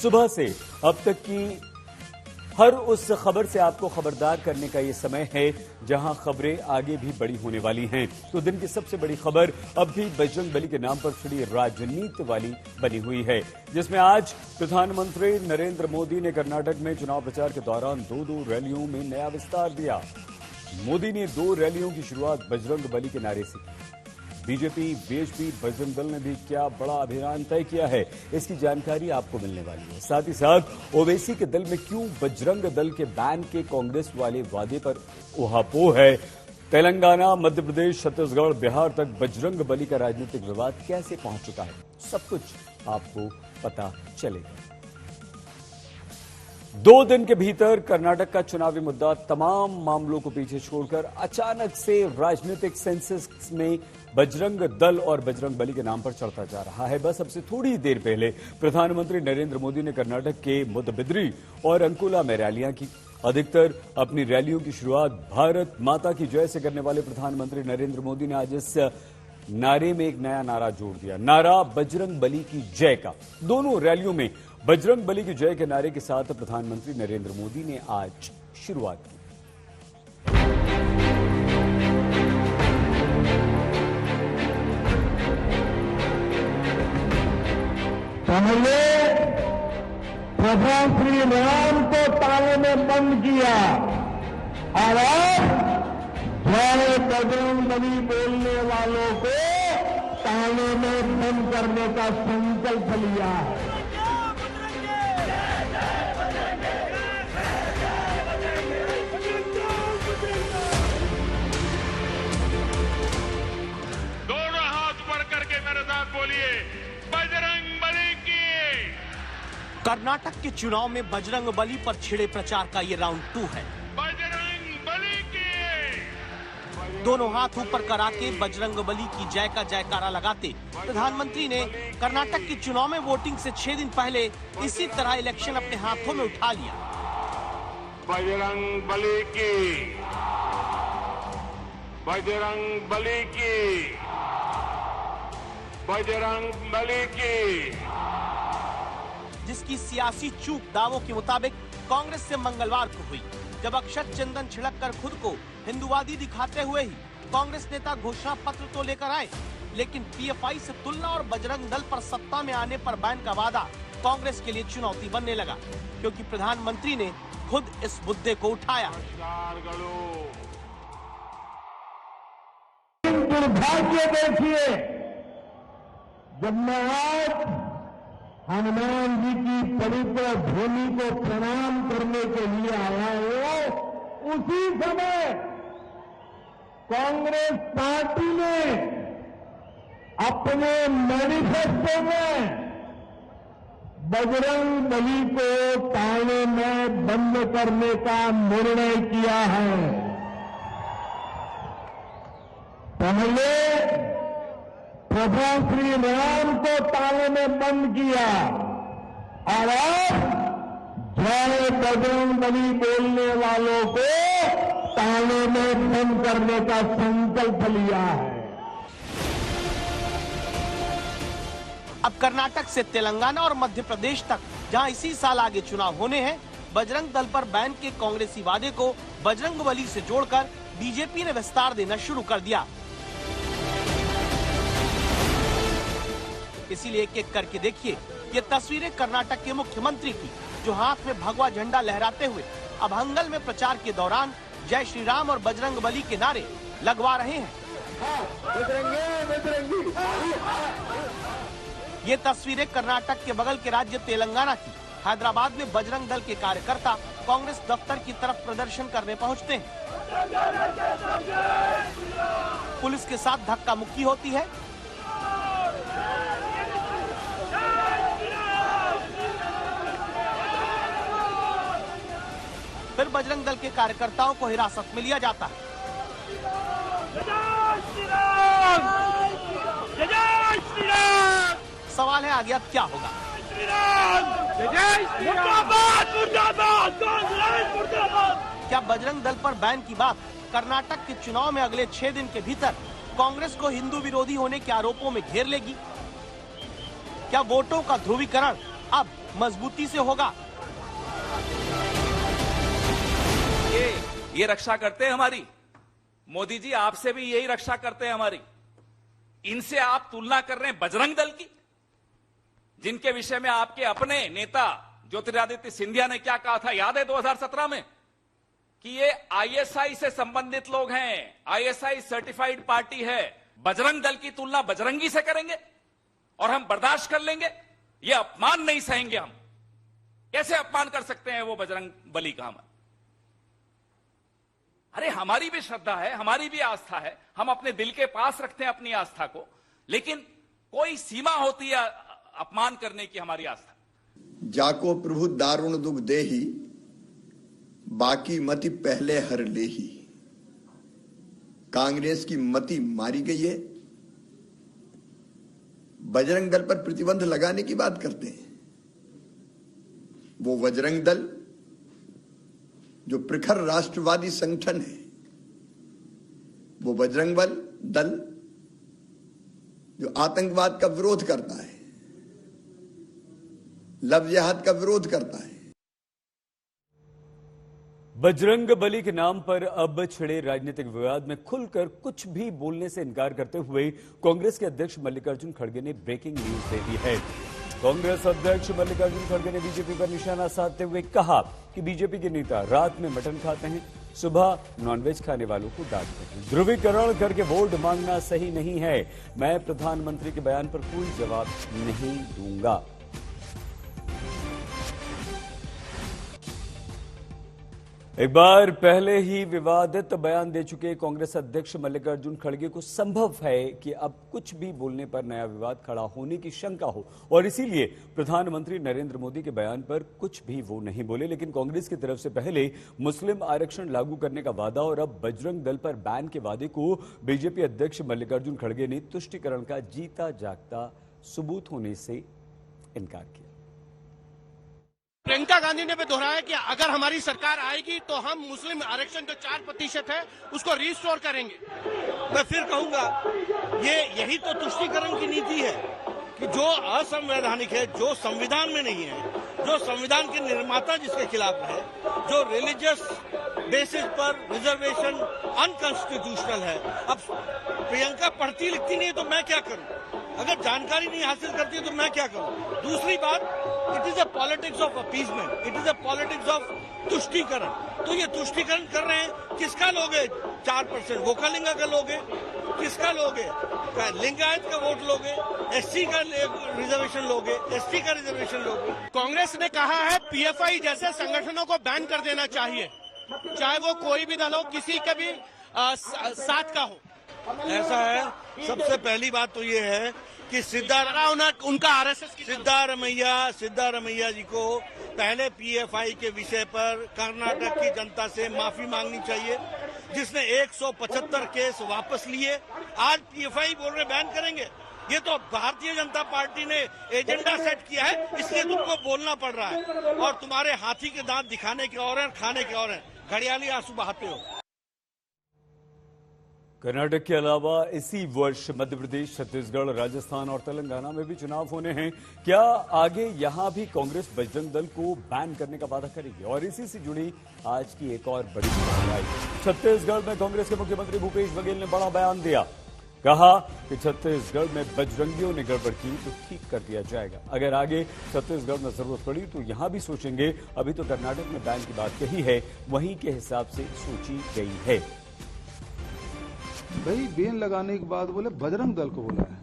सुबह से अब तक की हर उस खबर से आपको खबरदार करने का ये समय है जहां खबरें आगे भी बड़ी होने वाली हैं। तो दिन की सबसे बड़ी खबर अब भी बजरंगबली के नाम पर छिड़ी राजनीति वाली बनी हुई है, जिसमें आज प्रधानमंत्री नरेंद्र मोदी ने कर्नाटक में चुनाव प्रचार के दौरान दो रैलियों में नया विस्तार दिया। मोदी ने 2 रैलियों की शुरुआत बजरंगबली के नारे से की। बीजेपी, बीएसपी, बजरंग दल ने भी क्या बड़ा अभियान तय किया है, इसकी जानकारी आपको मिलने वाली है। साथ ही साथ ओवैसी के दल में क्यों बजरंग दल के बैन के कांग्रेस वाले वादे पर उहापोह है। तेलंगाना, मध्य प्रदेश, छत्तीसगढ़, बिहार तक बजरंगबली का राजनीतिक विवाद कैसे पहुंच चुका है, सब कुछ आपको पता चलेगा। 2 दिन के भीतर कर्नाटक का चुनावी मुद्दा तमाम मामलों को पीछे छोड़कर अचानक से राजनीतिक सेंसस में बजरंग दल और बजरंगबली के नाम पर चढ़ता जा रहा है। बस अब से थोड़ी देर पहले प्रधानमंत्री नरेंद्र मोदी ने कर्नाटक के मुदबिद्री और अंकोला में रैलियां की। अधिकतर अपनी रैलियों की शुरुआत भारत माता की जय से करने वाले प्रधानमंत्री नरेंद्र मोदी ने आज इस नारे में एक नया नारा जोड़ दिया, नारा बजरंगबली की जय का। दोनों रैलियों में बजरंगबली की जय के नारे के साथ प्रधानमंत्री नरेंद्र मोदी ने आज शुरुआत की। पहले प्रभु श्री राम को ताले में बंद किया और अब जय बजरंगबली बोलने वालों को ताले में बंद करने का संकल्प लिया है। दोनों हाथ ऊपर करके मेरे साथ बोलिए, बजरंगबली की। कर्नाटक के चुनाव में बजरंगबली पर छिड़े प्रचार का ये राउंड 2 है। बजरंगबली की। दोनों हाथ ऊपर करा के बजरंगबली की जय का जयकारा लगाते प्रधानमंत्री ने कर्नाटक के चुनाव में वोटिंग से 6 दिन पहले इसी तरह इलेक्शन अपने हाथों में उठा लिया। बजरंगबली की, बजरंगबली की, बजरंगबली की। जिसकी सियासी चूक दावों के मुताबिक कांग्रेस से मंगलवार को हुई, जब अक्षत चंदन छिड़ककर खुद को हिंदुवादी दिखाते हुए ही कांग्रेस नेता घोषणा पत्र तो लेकर आए, लेकिन पीएफआई से तुलना और बजरंग दल पर सत्ता में आने पर बैन का वादा कांग्रेस के लिए चुनौती बनने लगा, क्योंकि प्रधानमंत्री ने खुद इस मुद्दे को उठाया। दुर्भाग्य देखिए, जब मैं आज हनुमान जी की पवित्र भूमि को प्रणाम करने के लिए आया हूं, उसी समय कांग्रेस पार्टी ने अपने मैनिफेस्टो में बजरंगबली को ताले में बंद करने का निर्णय किया है। पहले प्रभु श्री राम को ताले में बंद किया और अब जय बजरंगबली बोलने वालों को ताले में बंद करने का संकल्प लिया है। अब कर्नाटक से तेलंगाना और मध्य प्रदेश तक, जहां इसी साल आगे चुनाव होने हैं, बजरंग दल पर बैन के कांग्रेसी वादे को बजरंगबली से जोड़कर बीजेपी ने विस्तार देना शुरू कर दिया। इसीलिए एक एक करके देखिए ये तस्वीरें कर्नाटक के मुख्यमंत्री की, जो हाथ में भगवा झंडा लहराते हुए अभंगल में प्रचार के दौरान जय श्री राम और बजरंगबली के नारे लगवा रहे हैं। ये तस्वीरें कर्नाटक के बगल के राज्य तेलंगाना की। हैदराबाद में बजरंग दल के कार्यकर्ता कांग्रेस दफ्तर की तरफ प्रदर्शन करने पहुंचते हैं। पुलिस के साथ धक्का मुक्की होती है। फिर बजरंग दल के कार्यकर्ताओं को हिरासत में लिया जाता है। सवाल है आगे अब क्या होगा। क्या बजरंग दल पर बैन की बात कर्नाटक के चुनाव में अगले 6 दिन के भीतर कांग्रेस को हिंदू विरोधी होने के आरोपों में घेर लेगी? क्या वोटों का ध्रुवीकरण अब मजबूती से होगा। ये रक्षा करते हैं हमारी। मोदी जी आपसे भी यही रक्षा करते हैं हमारी। इनसे आप तुलना कर रहे हैं बजरंग दल की, जिनके विषय में आपके अपने नेता ज्योतिरादित्य सिंधिया ने क्या कहा था, याद है 2017 में, कि ये आईएसआई से संबंधित लोग हैं, आईएसआई सर्टिफाइड पार्टी है। बजरंग दल की तुलना बजरंगी से करेंगे और हम बर्दाश्त कर लेंगे? ये अपमान नहीं सहेंगे हम। कैसे अपमान कर सकते हैं वो बजरंग बली का? हम, अरे हमारी भी श्रद्धा है, हमारी भी आस्था है, हम अपने दिल के पास रखते हैं अपनी आस्था को, लेकिन कोई सीमा होती है अपमान करने की हमारी आस्था। जाको प्रभु दारुण दुख देही, बाकी मति पहले हर लेही। कांग्रेस की मति मारी गई है। बजरंग दल पर प्रतिबंध लगाने की बात करते हैं। वो बजरंग दल जो प्रखर राष्ट्रवादी संगठन है, वो बजरंग दल जो आतंकवाद का विरोध करता है, लव जिहाद का विरोध करता है। बजरंग बली के नाम पर अब छिड़े राजनीतिक विवाद में खुलकर कुछ भी बोलने से इनकार करते हुए कांग्रेस के अध्यक्ष मल्लिकार्जुन खड़गे ने ब्रेकिंग न्यूज दे दी है। कांग्रेस अध्यक्ष मल्लिकार्जुन खड़गे ने बीजेपी पर निशाना साधते हुए कहा कि बीजेपी के नेता रात में मटन खाते हैं, सुबह नॉनवेज खाने वालों को डांटते हैं। ध्रुवीकरण करके वोट मांगना सही नहीं है। मैं प्रधानमंत्री के बयान पर कोई जवाब नहीं दूंगा। एक बार पहले ही विवादित बयान दे चुके कांग्रेस अध्यक्ष मल्लिकार्जुन खड़गे को संभव है कि अब कुछ भी बोलने पर नया विवाद खड़ा होने की शंका हो और इसीलिए प्रधानमंत्री नरेंद्र मोदी के बयान पर कुछ भी वो नहीं बोले। लेकिन कांग्रेस की तरफ से पहले मुस्लिम आरक्षण लागू करने का वादा और अब बजरंग दल पर बैन के वादे को बीजेपी अध्यक्ष मल्लिकार्जुन खड़गे ने तुष्टीकरण का जीता जागता सबूत होने से इनकार किया। प्रियंका गांधी ने भी दोहराया कि अगर हमारी सरकार आएगी तो हम मुस्लिम आरक्षण जो 4% है उसको रिस्टोर करेंगे। मैं फिर कहूंगा यही तो तुष्टीकरण की नीति है कि जो असंवैधानिक है, जो संविधान में नहीं है, जो संविधान के निर्माता जिसके खिलाफ है, जो रिलीजियस बेसिस पर रिजर्वेशन अनकॉन्स्टिट्यूशनल है। अब प्रियंका पढ़ती लिखती नहीं तो मैं क्या करूं? अगर जानकारी नहीं हासिल करती तो मैं क्या करूं? दूसरी बात, it is a politics of appeasement, it is a politics of तुष्टीकरण। तो ये तुष्टीकरण कर रहे हैं, किसका लोगे? 4% वोकालिंगा का लोगे, किसका लोगे? लिंगायत का वोट लोगे, एससी का रिजर्वेशन लोगे, एसटी का रिजर्वेशन लोगे। कांग्रेस ने कहा है पीएफआई जैसे संगठनों को बैन कर देना चाहिए, चाहे वो कोई भी दल हो, किसी का भी साथ का हो। ऐसा है, सबसे पहली बात तो ये है कि उनका आरएसएस की सिद्धारमैया जी को पहले पीएफआई के विषय पर कर्नाटक की जनता से माफी मांगनी चाहिए, जिसने 175 केस वापस लिए। आज पीएफआई बोल रहे बैन करेंगे। ये तो भारतीय जनता पार्टी ने एजेंडा सेट किया है, इसलिए तुमको बोलना पड़ रहा है। और तुम्हारे हाथी के दांत दिखाने के और हैं, खाने के और हैं। घड़ियाली आंसू बहाते हो। कर्नाटक के अलावा इसी वर्ष मध्य प्रदेश, छत्तीसगढ़, राजस्थान और तेलंगाना में भी चुनाव होने हैं। क्या आगे यहां भी कांग्रेस बजरंग दल को बैन करने का वादा करेगी? और इसी से जुड़ी आज की एक और बड़ी खबर आई। छत्तीसगढ़ में कांग्रेस के मुख्यमंत्री भूपेश बघेल ने बड़ा बयान दिया। कहा कि छत्तीसगढ़ में बजरंगियों ने गड़बड़ की तो ठीक कर दिया जाएगा। अगर आगे छत्तीसगढ़ में जरूरत पड़ी तो यहां भी सोचेंगे। अभी तो कर्नाटक में बैन की बात कही है, वहीं के हिसाब से सोची गई है। भाई बैन लगाने के बाद बोले बजरंग दल को बोला है,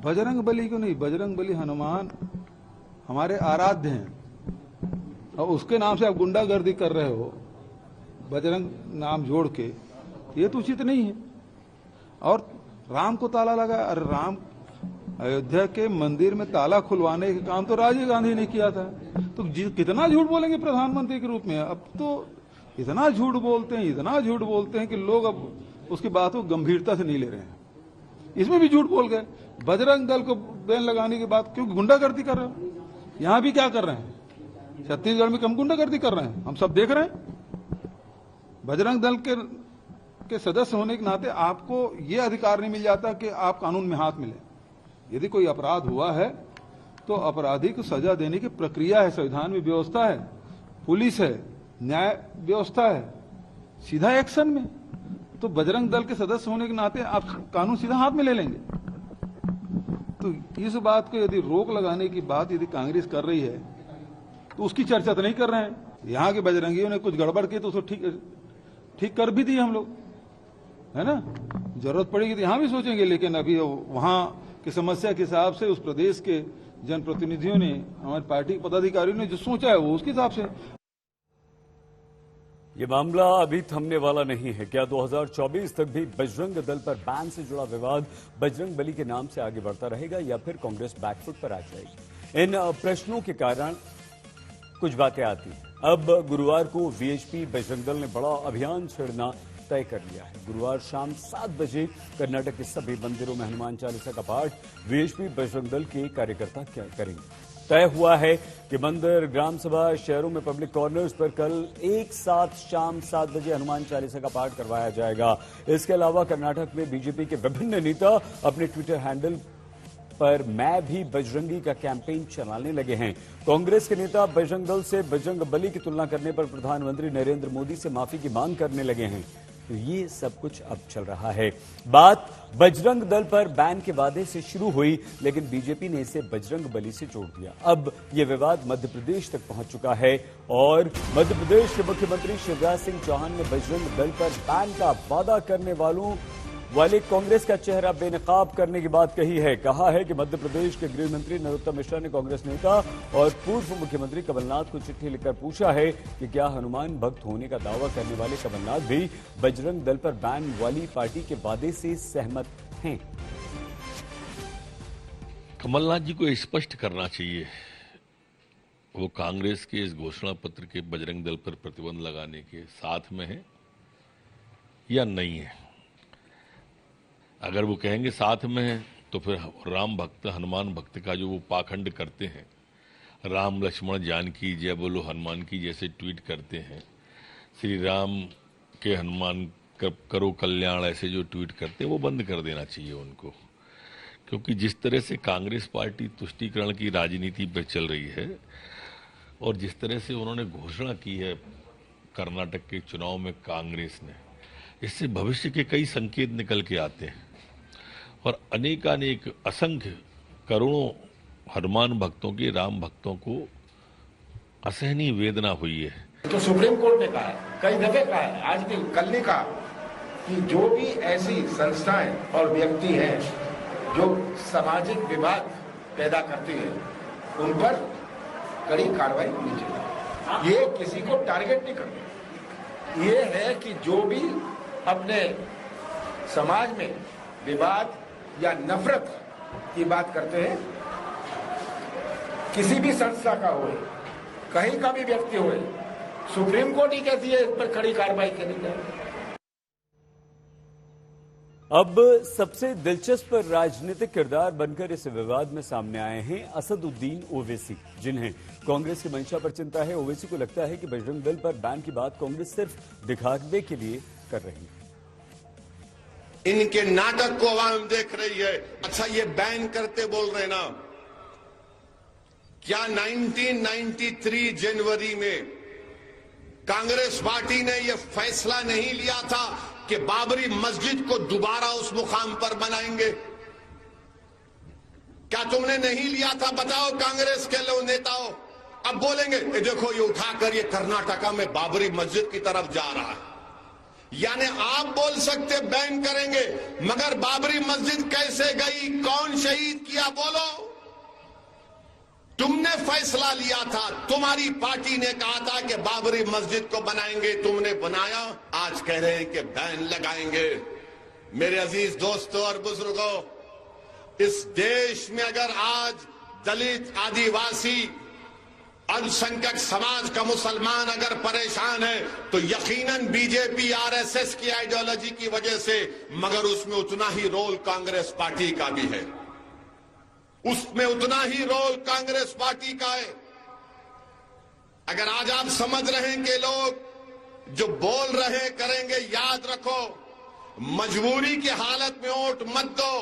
बजरंग बली को नहीं। बजरंग बली हनुमान हमारे आराध्य हैं और उसके नाम से आप गुंडागर्दी कर रहे हो, बजरंग नाम जोड़ के, ये तो उचित नहीं है। और राम को ताला लगा। अरे राम, अयोध्या के मंदिर में ताला खुलवाने का काम तो राजीव गांधी ने किया था। तो कितना झूठ बोलेंगे प्रधानमंत्री के रूप में? अब तो इतना झूठ बोलते हैं कि लोग अब उसकी बातों को गंभीरता से नहीं ले रहे हैं। इसमें भी झूठ बोल गए। बजरंग दल को बैन लगाने के बाद क्योंकि गुंडागर्दी कर रहे हो। यहां भी क्या कर रहे हैं? छत्तीसगढ़ में कम गुंडागर्दी कर रहे हैं, हम सब देख रहे हैं। बजरंग दल के सदस्य होने के नाते आपको यह अधिकार नहीं मिल जाता कि आप कानून में हाथ मिले। यदि कोई अपराध हुआ है तो अपराधी को सजा देने की प्रक्रिया है, संविधान में व्यवस्था है, पुलिस है, न्याय व्यवस्था है, सीधा एक्शन में। तो बजरंग दल के सदस्य होने के नाते आप कानून सीधा हाथ में ले लेंगे। तो इस बात को यदि रोक लगाने की बात यदि कांग्रेस कर रही है तो उसकी चर्चा तो नहीं कर रहे हैं। यहाँ के बजरंगियों ने कुछ गड़बड़ की तो उसको ठीक कर भी दी हम लोग, है ना। जरूरत पड़ेगी तो यहाँ भी सोचेंगे, लेकिन अभी वहां की समस्या के हिसाब से उस प्रदेश के जनप्रतिनिधियों ने, हमारी पार्टी के पदाधिकारियों ने जो सोचा है वो उसके हिसाब से। ये मामला अभी थमने वाला नहीं है। क्या 2024 तक भी बजरंग दल पर बैन से जुड़ा विवाद बजरंग बली के नाम से आगे बढ़ता रहेगा या फिर कांग्रेस बैकफुट पर आ जाएगी? इन प्रश्नों के कारण कुछ बातें आती हैं। अब गुरुवार को वीएचपी बजरंग दल ने बड़ा अभियान छेड़ना तय कर लिया है। गुरुवार शाम 7 बजे कर्नाटक के सभी मंदिरों में हनुमान चालीसा का पाठ वीएचपी बजरंग दल के कार्यकर्ता करेंगे। तय हुआ है कि मंदिर, ग्राम सभा, शहरों में पब्लिक कॉर्नर्स पर कल एक साथ शाम 7 बजे हनुमान चालीसा का पाठ करवाया जाएगा। इसके अलावा कर्नाटक में बीजेपी के विभिन्न नेता अपने ट्विटर हैंडल पर मैं भी बजरंगी का कैंपेन चलाने लगे हैं। कांग्रेस के नेता बजरंग दल से बजरंग बली की तुलना करने पर प्रधानमंत्री नरेंद्र मोदी से माफी की मांग करने लगे हैं। तो ये सब कुछ अब चल रहा है। बात बजरंग दल पर बैन के वादे से शुरू हुई, लेकिन बीजेपी ने इसे बजरंग बली से जोड़ दिया। अब ये विवाद मध्य प्रदेश तक पहुंच चुका है और मध्य प्रदेश के मुख्यमंत्री शिवराज सिंह चौहान ने बजरंग दल पर बैन का वादा करने वाले कांग्रेस का चेहरा बेनकाब करने की बात कही है। कहा है कि मध्य प्रदेश के गृह मंत्री नरोत्तम मिश्रा ने कांग्रेस नेता और पूर्व मुख्यमंत्री कमलनाथ को चिट्ठी लिखकर पूछा है कि क्या हनुमान भक्त होने का दावा करने वाले कमलनाथ भी बजरंग दल पर बैन वाली पार्टी के वादे से सहमत हैं। कमलनाथ जी को स्पष्ट करना चाहिए वो कांग्रेस के इस घोषणा पत्र के बजरंग दल पर प्रतिबंध लगाने के साथ में है या नहीं है। अगर वो कहेंगे साथ में है तो फिर राम भक्त, हनुमान भक्त का जो वो पाखंड करते हैं, राम लक्ष्मण जानकी जय बोलो हनुमान की जैसे ट्वीट करते हैं, श्री राम के हनुमान करो कल्याण ऐसे जो ट्वीट करते हैं वो बंद कर देना चाहिए उनको। क्योंकि जिस तरह से कांग्रेस पार्टी तुष्टीकरण की राजनीति पर चल रही है और जिस तरह से उन्होंने घोषणा की है कर्नाटक के चुनाव में कांग्रेस ने, इससे भविष्य के कई संकेत निकल के आते हैं और अनेकानेक असंख्य करोड़ों हनुमान भक्तों के, राम भक्तों को असहनीय वेदना हुई है। तो सुप्रीम कोर्ट ने कहा है, कई दफे कहा है, आज भी कल ने कहा कि जो भी ऐसी संस्थाएं और व्यक्ति हैं जो सामाजिक विवाद पैदा करती है उन पर कड़ी कार्रवाई होनी चाहिए। ये किसी को टारगेट नहीं करती, ये है कि जो भी अपने समाज में विवाद या नफरत की बात करते हैं, किसी भी संस्था का हो, कहीं का भी व्यक्ति हो, सुप्रीम कोर्ट ही कहती है इस पर कड़ी कार्रवाई करनी चाहिए। अब सबसे दिलचस्प राजनीतिक किरदार बनकर इस विवाद में सामने आए हैं असदुद्दीन ओवैसी, जिन्हें कांग्रेस की मंशा पर चिंता है। ओवैसी को लगता है कि बजरंग दल पर बैन की बात कांग्रेस सिर्फ दिखावे के लिए कर रही है। इनके नाटक को आवाम देख रही है। अच्छा, ये बैन करते बोल रहे ना, क्या 1993 जनवरी में कांग्रेस पार्टी ने यह फैसला नहीं लिया था कि बाबरी मस्जिद को दोबारा उस मुकाम पर बनाएंगे? क्या तुमने नहीं लिया था? बताओ कांग्रेस के लोग नेताओं। अब बोलेंगे देखो ये उठाकर ये कर्नाटका में बाबरी मस्जिद की तरफ जा रहा है। यानी आप बोल सकते बैन करेंगे, मगर बाबरी मस्जिद कैसे गई, कौन शहीद किया, बोलो। तुमने फैसला लिया था, तुम्हारी पार्टी ने कहा था कि बाबरी मस्जिद को बनाएंगे, तुमने बनाया। आज कह रहे हैं कि बैन लगाएंगे। मेरे अजीज दोस्तों और बुजुर्गों, इस देश में अगर आज दलित, आदिवासी, अल्पसंख्यक समाज का मुसलमान अगर परेशान है तो यकीनन बीजेपी, आरएसएस की आइडियोलॉजी की वजह से, मगर उसमें उतना ही रोल कांग्रेस पार्टी का भी है। उसमें उतना ही रोल कांग्रेस पार्टी का है। अगर आज आप समझ रहे हैं कि लोग जो बोल रहे करेंगे, याद रखो, मजबूरी की हालत में वोट मत दो।